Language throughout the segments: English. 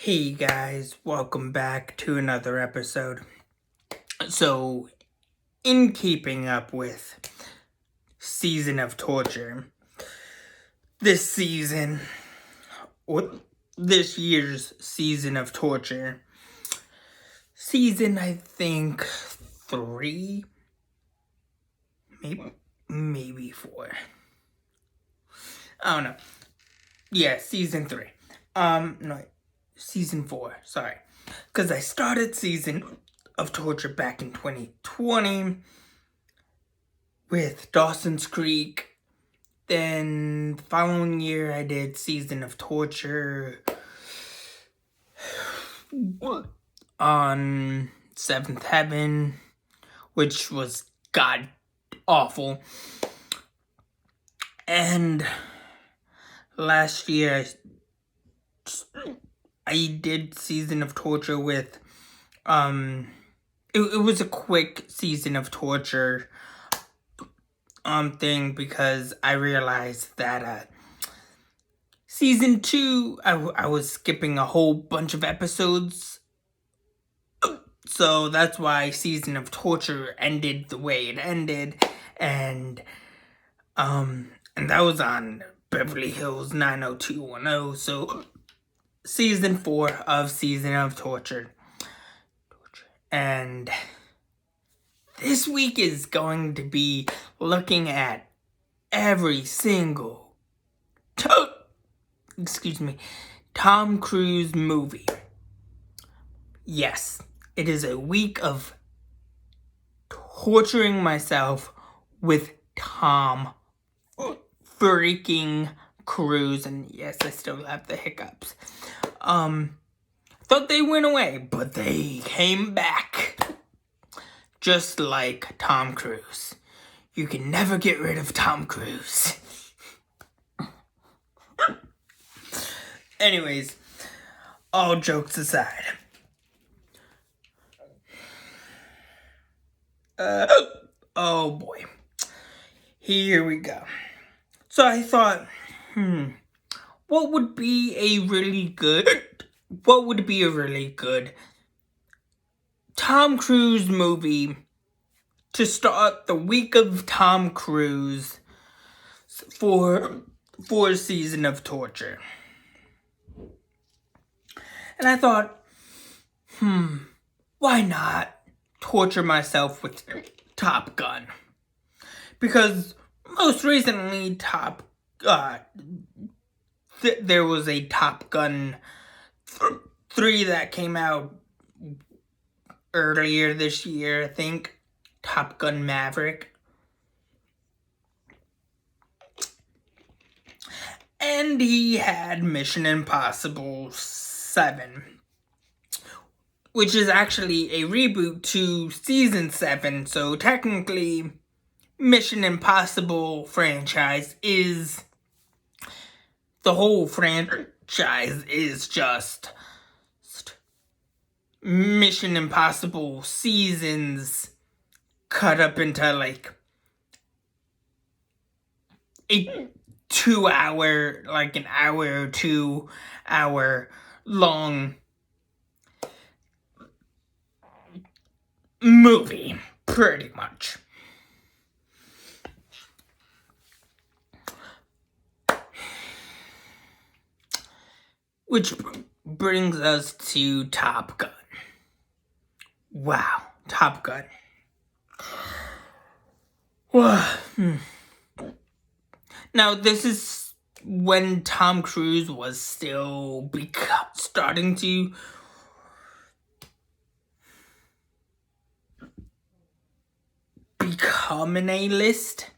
Hey guys, welcome back to another episode. So, in keeping up with Season of Torture, this season, or this year's Season of Torture, season I think 3, maybe 4. I don't know. Yeah, season 3. No, season 4, sorry. Because I started Season of Torture back in 2020 with Dawson's Creek. Then the following year I did Season of Torture on Seventh Heaven, which was god awful. And last year I did Season of Torture with it was a quick Season of Torture thing because I realized that Season 2 I was skipping a whole bunch of episodes, so that's why Season of Torture ended the way it ended, and that was on Beverly Hills 90210. So Season 4 of Season of Torture. And this week is going to be looking at every single Tom Cruise movie. Yes, it is a week of torturing myself with Tom freaking Cruise, and yes, I still have the hiccups. Thought they went away, but they came back. Just like Tom Cruise. You can never get rid of Tom Cruise. Anyways, all jokes aside. Oh boy. Here we go. So I thought, what would be a really good Tom Cruise movie to start the week of Tom Cruise for Season of Torture? And I thought, why not torture myself with Top Gun? Because most recently, there was a Top Gun 3 that came out earlier this year, I think. Top Gun Maverick. And he had Mission Impossible 7, which is actually a reboot to Season 7, so technically Mission Impossible franchise is... the whole franchise is just Mission Impossible seasons cut up into like a 2-hour, like an hour or 2 hour long movie, pretty much. Which brings us to Top Gun. Wow, Top Gun. Now, this is when Tom Cruise was still starting to become an A-list.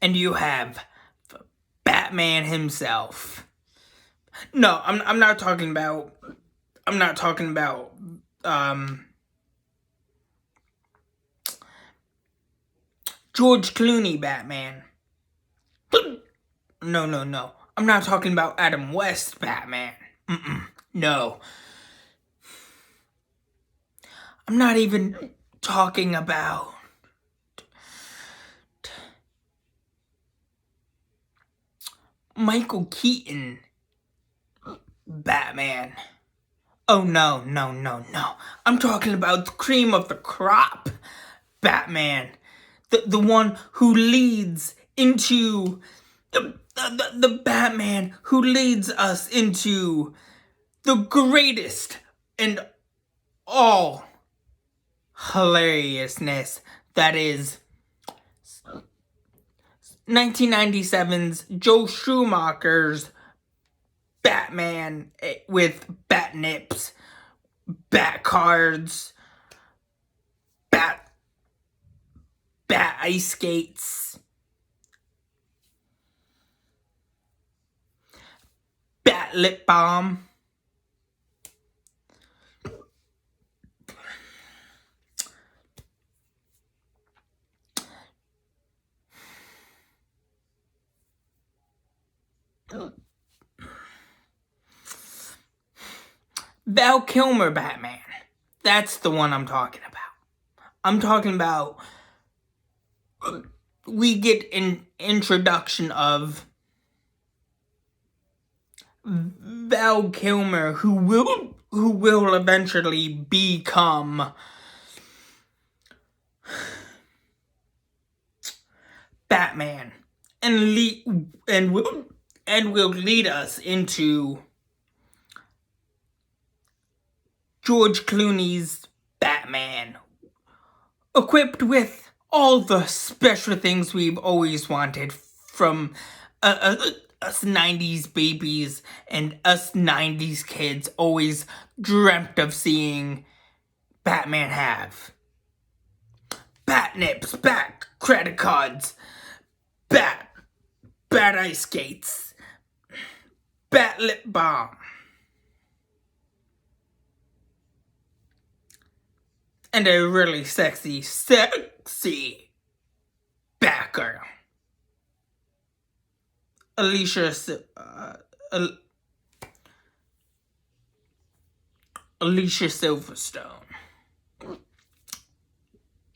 And you have Batman himself. No, I'm not talking about George Clooney Batman. No. I'm not talking about Adam West Batman. No. I'm not even talking about Michael Keaton Batman. Oh no, no, no, no. I'm talking about the cream of the crop Batman. The one who leads into the Batman who leads us into the greatest and all hilariousness that is 1997's Joe Schumacher's Batman with bat nips, bat cards, bat ice skates, bat lip balm. Val Kilmer Batman. That's the one I'm talking about. I'm talking about we get an introduction of Val Kilmer who will eventually become Batman and will lead us into George Clooney's Batman, equipped with all the special things we've always wanted from us 90s babies and us 90s kids always dreamt of seeing Batman have. Bat nips, bat credit cards, bat ice skates, bat lip balm. And a really sexy Batgirl. Alicia Silverstone.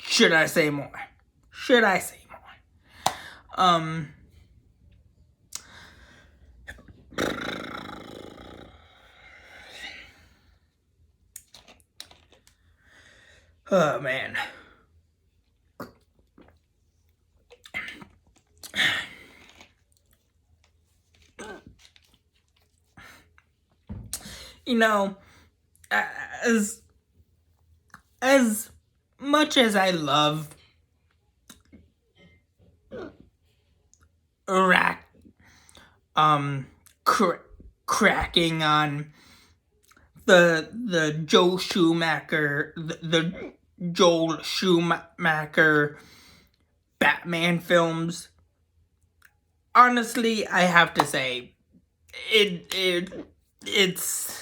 Should I say more? Oh man. You know, as much as I love cracking on the Joel Schumacher Batman films, honestly, I have to say it's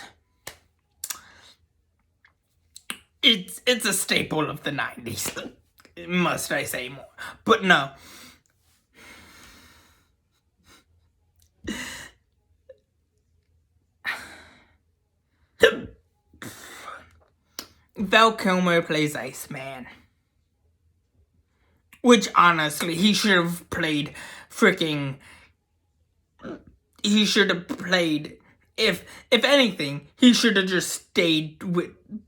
a staple of the 90s. Must I say more? But no. Val Kilmer plays Iceman. Which, honestly, he should have played if anything, he should have just stayed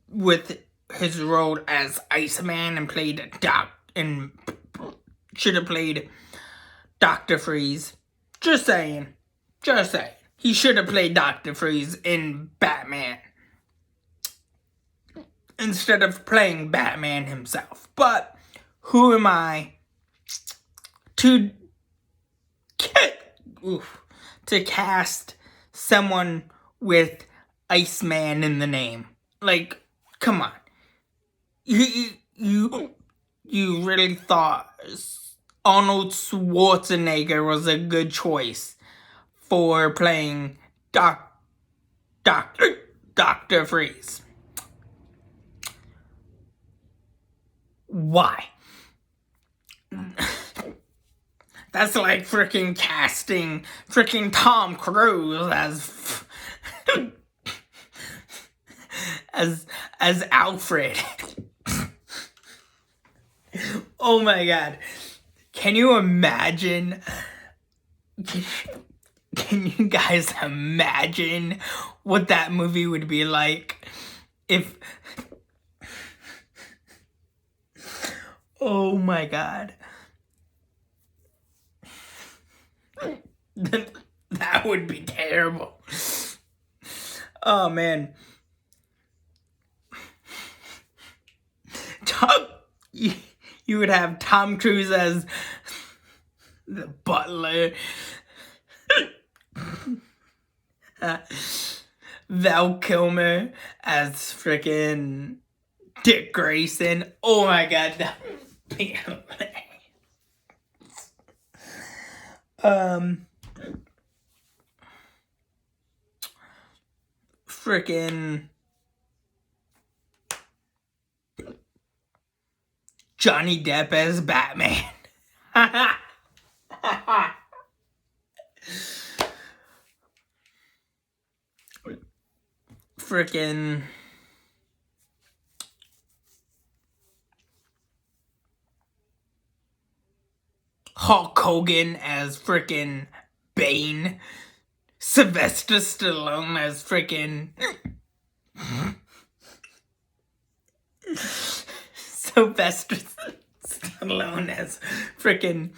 with his role as Iceman and should have played Dr. Freeze. Just saying. He should have played Dr. Freeze in Batman instead of playing Batman himself. But who am I to cast someone with Iceman in the name? Like, come on. You really thought Arnold Schwarzenegger was a good choice for playing Dr. Freeze? Why? That's like freaking casting freaking Tom Cruise as Alfred. Oh my god. Can you imagine? Can you guys imagine what that movie would be like if... Oh my god. That would be terrible. Oh man. You would have Tom Cruise as the butler. Val Kilmer as freaking Dick Grayson. Oh my god, that would be hilarious. Freaking Johnny Depp as Batman. Freaking Hulk Hogan as freaking Bane. Sylvester Stallone as freaking Sylvester Stallone as freaking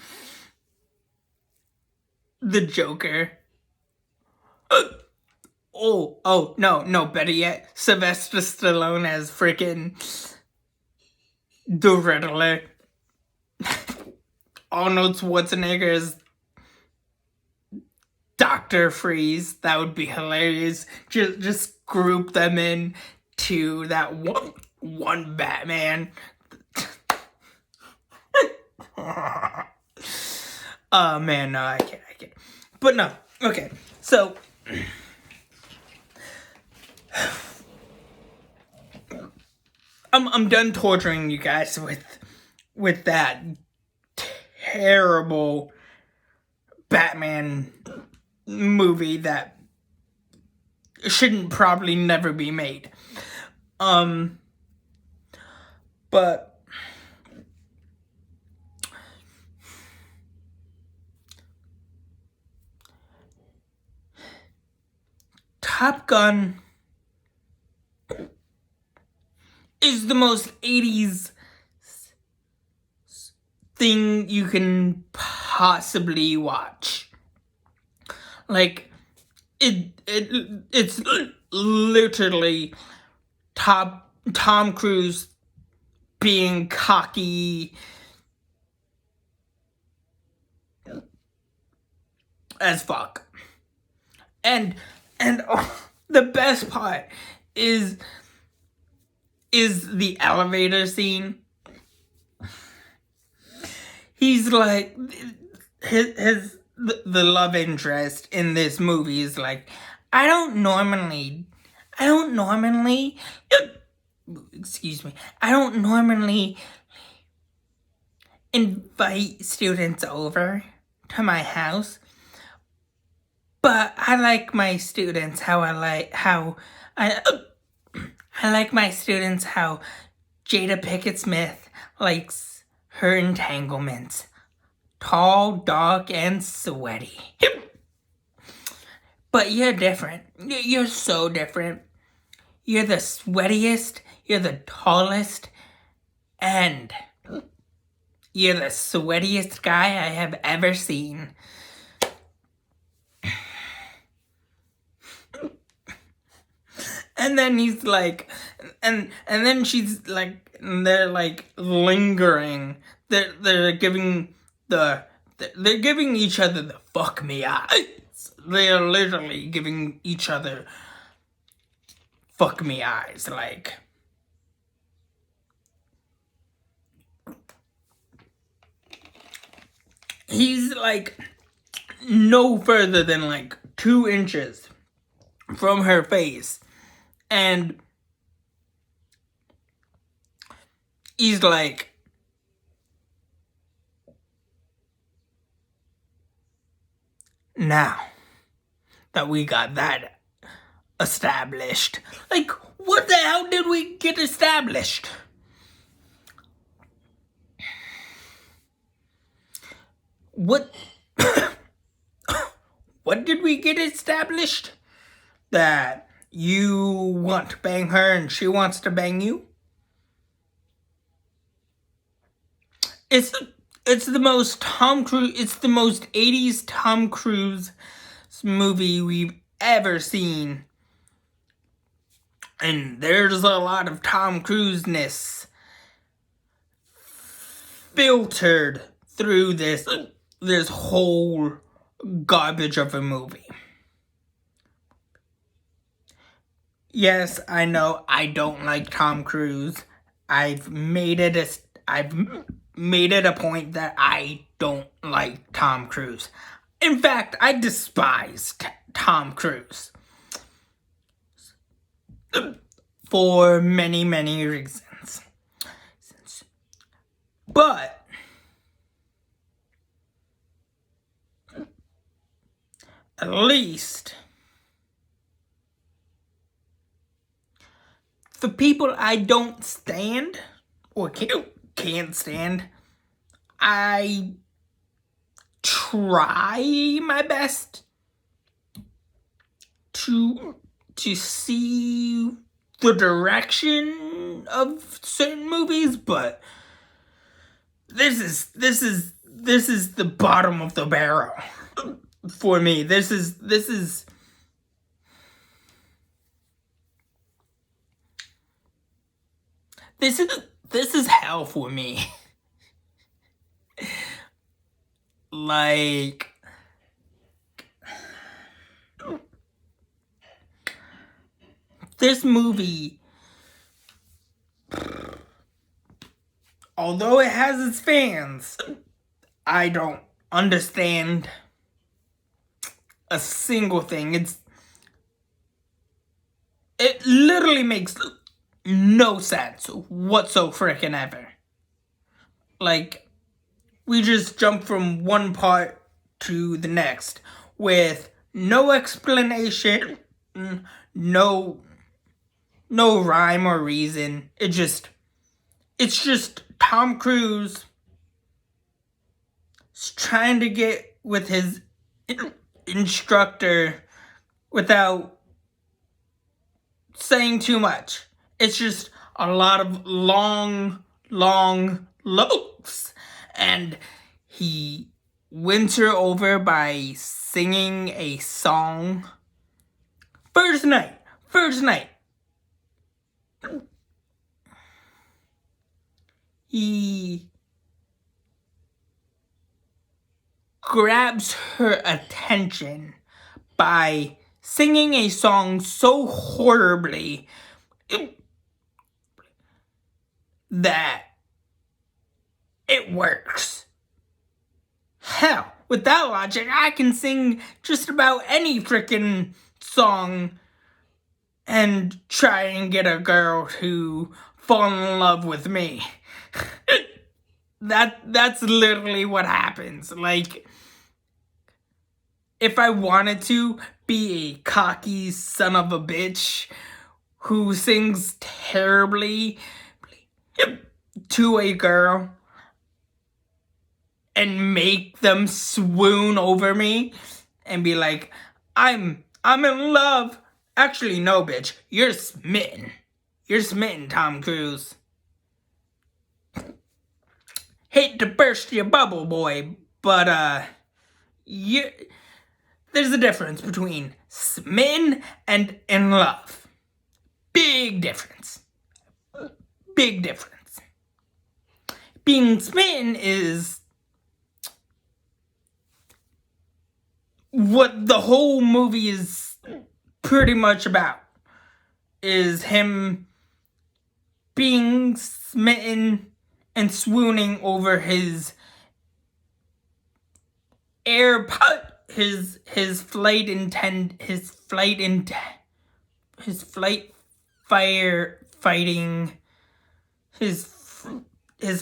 the Joker. No, better yet, Sylvester Stallone as freaking the Riddler. Arnold Schwarzenegger as Dr. Freeze. That would be hilarious. Just group them in to that one Batman. Oh man, no, I can't. But no, okay, so I'm done torturing you guys with that terrible Batman movie that shouldn't probably never be made. But Top Gun is the most 80s thing you can possibly watch. Like, it's literally Tom Cruise being cocky as fuck. And the best part is the elevator scene. He's like, the love interest in this movie is like, I don't normally invite students over to my house, but I like my students how Jada Pinkett Smith likes her entanglements. Tall, dark, and sweaty. But you're different. You're so different. You're the sweatiest, you're the tallest, and you're the sweatiest guy I have ever seen. And then he's like, and then she's like, they're like lingering. They're giving each other the fuck me eyes. They're literally giving each other fuck me eyes. Like, he's like no further than like 2 inches from her face. And he's like, now that we got that established, like, what the hell did we get established? What did we get established? That you want to bang her and she wants to bang you. It's the most Tom Cruise. It's the most 80s Tom Cruise movie we've ever seen. And there's a lot of Tom Cruise-ness filtered through this whole garbage of a movie. Yes, I know I don't like Tom Cruise. I've made it a point that I don't like Tom Cruise. In fact, I despise Tom Cruise for many, many reasons. But at least the people I don't stand or can't stand, I try my best to see the direction of certain movies, but this is the bottom of the barrel for me. This is hell for me. Like, this movie, although it has its fans, I don't understand a single thing. It literally makes no sense whatso frickin' ever. Like, we just jump from one part to the next with no explanation, no rhyme or reason. It's just Tom Cruise trying to get with his instructor without saying too much. It's just a lot of long looks. And he wins her over by singing a song. First night. He grabs her attention by singing a song so horribly that it works. Hell, with that logic, I can sing just about any freaking song and try and get a girl to fall in love with me. That's literally what happens. Like, if I wanted to be a cocky son of a bitch who sings terribly to a girl and make them swoon over me and be like, I'm in love. Actually, no, bitch. You're smitten. You're smitten, Tom Cruise. Hate to burst your bubble, boy, but there's a difference between smitten and in love. Big difference. Big difference. Being smitten is what the whole movie is pretty much about. Is him being smitten and swooning over his his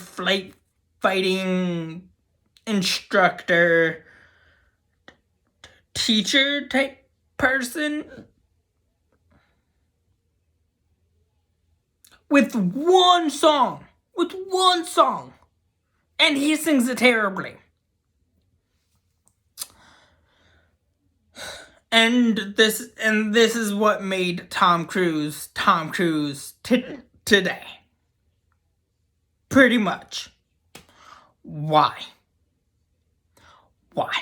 flight fighting instructor teacher type person with one song, and he sings it terribly. And this is what made Tom Cruise today. Pretty much. Why? Why?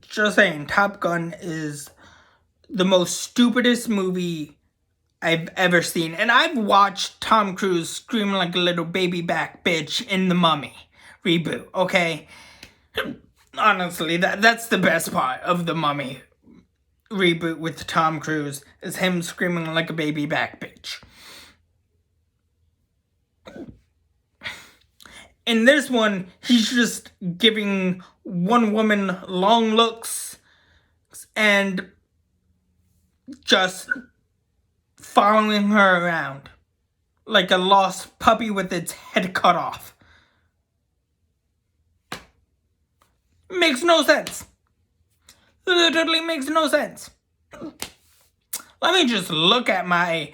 Just saying, Top Gun is the most stupidest movie I've ever seen. And I've watched Tom Cruise scream like a little baby back bitch in The Mummy reboot, okay? Honestly, that's the best part of The Mummy reboot with Tom Cruise, is him screaming like a baby back bitch. In this one, he's just giving one woman long looks and just following her around like a lost puppy with its head cut off. Makes no sense. Literally makes no sense. Let me just look at my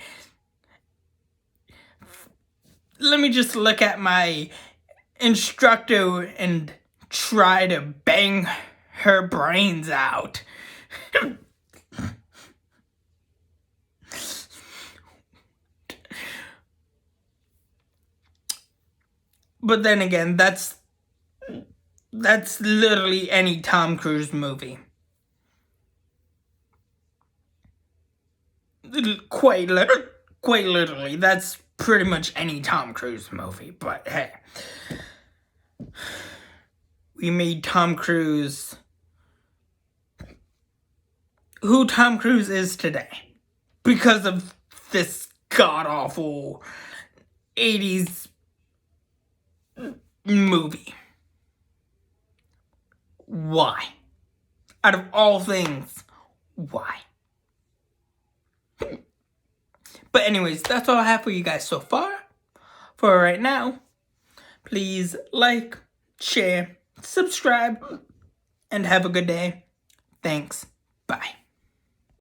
instructor and try to bang her brains out. But then again, that's literally any Tom Cruise movie. Quite literally, that's pretty much any Tom Cruise movie. But hey, we made Tom Cruise who Tom Cruise is today because of this god-awful 80s movie. Why? Out of all things, why? But anyways, that's all I have for you guys so far. For right now, please like, share, subscribe, and have a good day. Thanks. Bye.